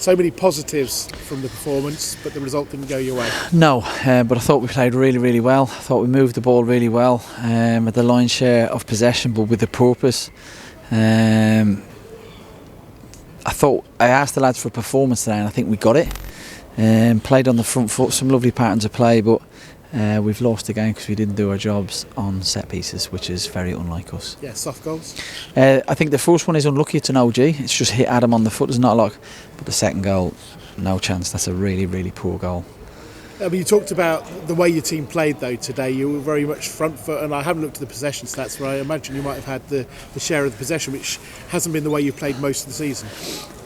So many positives from the performance, but the result didn't go your way. No, but I thought we played really, really well. I thought we moved the ball really well, at the lion's share of possession, but with a purpose. I asked the lads for a performance today, and I think we got it. Played on the front foot, some lovely patterns of play, but we've lost the game because we didn't do our jobs on set pieces, which is very unlike us. Yeah, soft goals. I think the first one is unlucky. It's an OG. It's just hit Adam on the foot. There's not a lot. But the second goal, no chance. That's a really, really poor goal. You talked about the way your team played though today. You were very much front foot, and I haven't looked at the possession stats, but I imagine you might have had the share of the possession, which hasn't been the way you've played most of the season.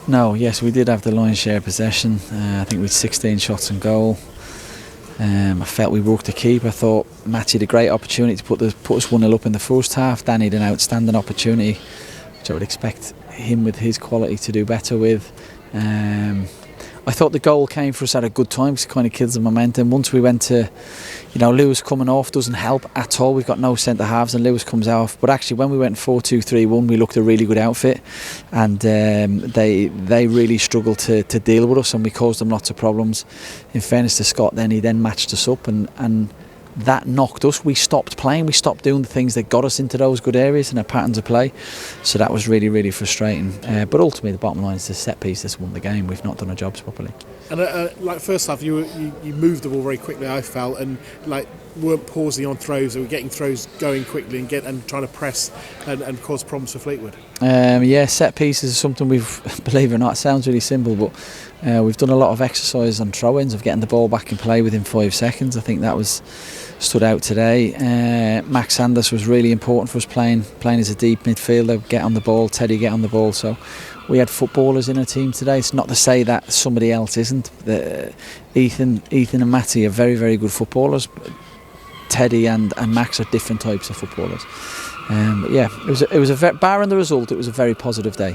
No, yes, we did have the lion's share of possession. I think we had 16 shots on goal. I felt we worked the keep. I thought Matty had a great opportunity to put us 1-0 up in the first half. Danny had an outstanding opportunity, which I would expect him with his quality to do better with. I thought the goal came for us at a good time because it kind of kills the momentum. Once we went to, Lewis coming off doesn't help at all. We've got no centre halves and Lewis comes off. But actually, when we went 4-2-3-1, we looked a really good outfit, and they really struggled to deal with us, and we caused them lots of problems. In fairness to Scott, he then matched us up, and that knocked us. We stopped playing. We stopped doing the things that got us into those good areas and our patterns of play. So that was really, really frustrating. But ultimately, the bottom line is the set piece that's won the game. We've not done our jobs properly. And first half, you moved the ball very quickly, I felt, and weren't pausing on throws. They were getting throws going quickly and trying to press and cause problems for Fleetwood. Set pieces is something believe it or not, it sounds really simple, but we've done a lot of exercise on throw-ins of getting the ball back in play within 5 seconds. I think that stood out today. Max Sanders was really important for us playing as a deep midfielder, get on the ball, Teddy get on the ball. So we had footballers in our team today. It's not to say that somebody else isn't. Ethan and Matty are very, very good footballers. Teddy and Max are different types of footballers. It was barring the result, it was a very positive day.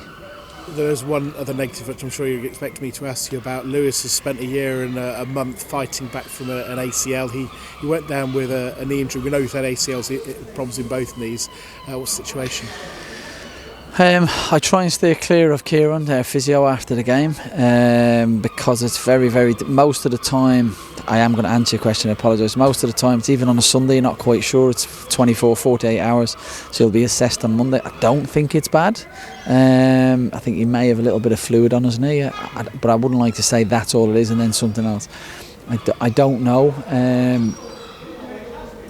There is one other negative which I'm sure you expect me to ask you about. Lewis has spent a year and a month fighting back from an ACL. He went down with a knee injury. We know he's had ACL problems in both knees. What's the situation? I try and stay clear of Kieran, their physio, after the game, because it's very, very. Most of the time, I am going to answer your question. I apologise. Most of the time, it's even on a Sunday, you're not quite sure. It's 24, 48 hours, so he'll be assessed on Monday. I don't think it's bad. I think he may have a little bit of fluid on his knee, but I wouldn't like to say that's all it is and then something else. I don't know.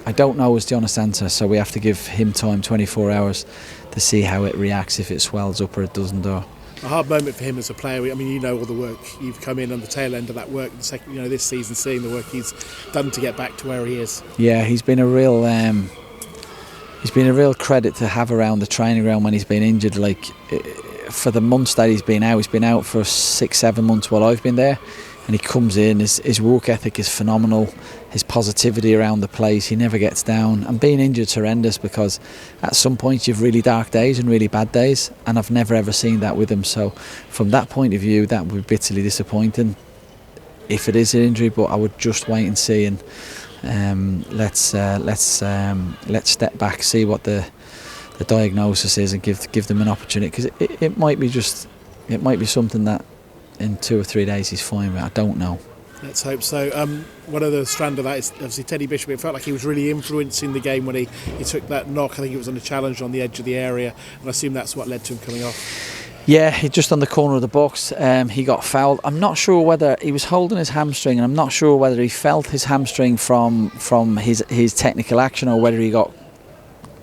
I don't know is the honest answer, so we have to give him time, 24 hours, to see how it reacts, if it swells up or it doesn't. Or a hard moment for him as a player. I mean, all the work you've come in on the tail end of that work. This season, seeing the work he's done to get back to where he is. Yeah, he's been a real credit to have around the training ground when he's been injured. For the months that he's been out for 6-7 months while I've been there. And he comes in, his work ethic is phenomenal, his positivity around the place, he never gets down. And being injured is horrendous, because at some point you've really dark days and really bad days, and I've never ever seen that with him. So from that point of view, that would be bitterly disappointing if it is an injury, but I would just wait and see, and let's step back, see what the diagnosis is, and give them an opportunity, because it might be something that in 2 or 3 days he's fine with. I don't know. Let's hope so. One other strand of that is obviously Teddy Bishop. It felt like he was really influencing the game when he took that knock. I think it was on a challenge on the edge of the area, and I assume that's what led to him coming off. Yeah, just on the corner of the box, he got fouled. I'm not sure whether he was holding his hamstring, and I'm not sure whether he felt his hamstring from his technical action, or whether he got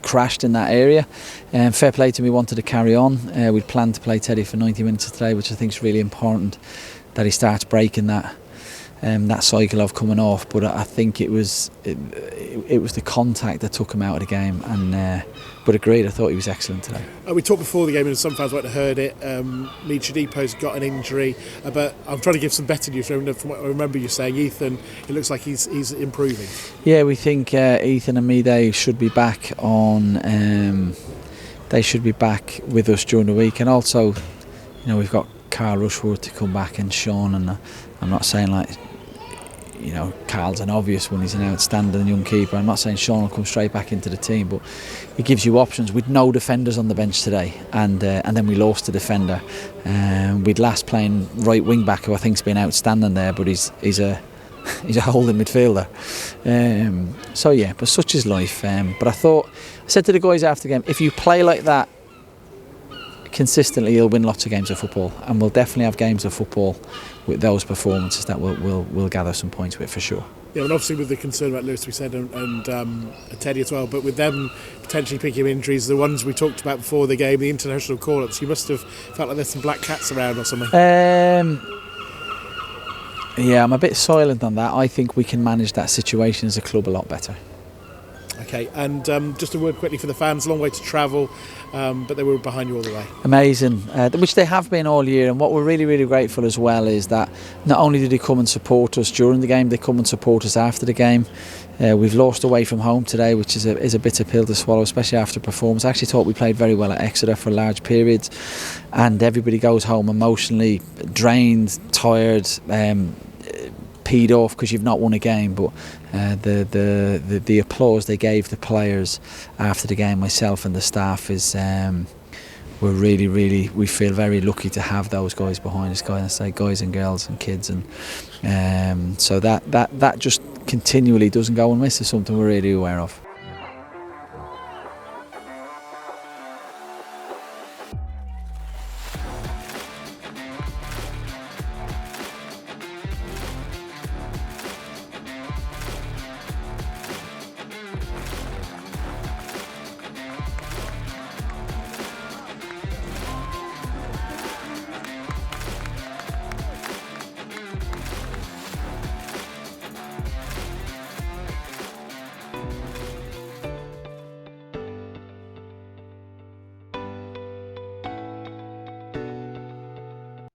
crashed in that area. Fair play to him, he wanted to carry on. We'd planned to play Teddy for 90 minutes today, which I think is really important, that he starts breaking that cycle of coming off. But I think it was the contact that took him out of the game. But agreed, I thought he was excellent today. We talked before the game, and some fans won't have heard it. Chadipo's got an injury, but I'm trying to give some better news. From what I remember you saying, Ethan, it looks like he's improving. Yeah, we think Ethan and Mide should be back on. They should be back with us during the week, and also, we've got Carl Rushworth to come back, and Sean. And I'm not saying you know, Carl's an obvious one. He's an outstanding young keeper. I'm not saying Sean will come straight back into the team, but he gives you options. We'd no defenders on the bench today, and then we lost a defender. We'd last playing right wing back, who I think's been outstanding there, but he's a holding midfielder. So yeah, but such is life. But I said to the guys after the game, if you play like that consistently, you'll win lots of games of football, and we'll definitely have games of football with those performances that we'll gather some points with for sure. Yeah, and obviously with the concern about Lewis, we said, and Teddy as well, but with them potentially picking up injuries, the ones we talked about before the game, the international call-ups, you must have felt like there's some black cats around or something. Yeah, I'm a bit silent on that. I think we can manage that situation as a club a lot better. Okay, and just a word quickly for the fans, long way to travel, but they were behind you all the way. Amazing, which they have been all year, and what we're really, really grateful as well is that not only did they come and support us during the game, they come and support us after the game. We've lost away from home today, which is a bitter pill to swallow, especially after performance. I actually thought we played very well at Exeter for large periods, and everybody goes home emotionally drained, tired, peed off because you've not won a game. But the applause they gave the players after the game, myself and the staff, is we're really we feel very lucky to have those guys behind us, guys and girls and kids, and so that just continually doesn't go unmissed is something we're really aware of.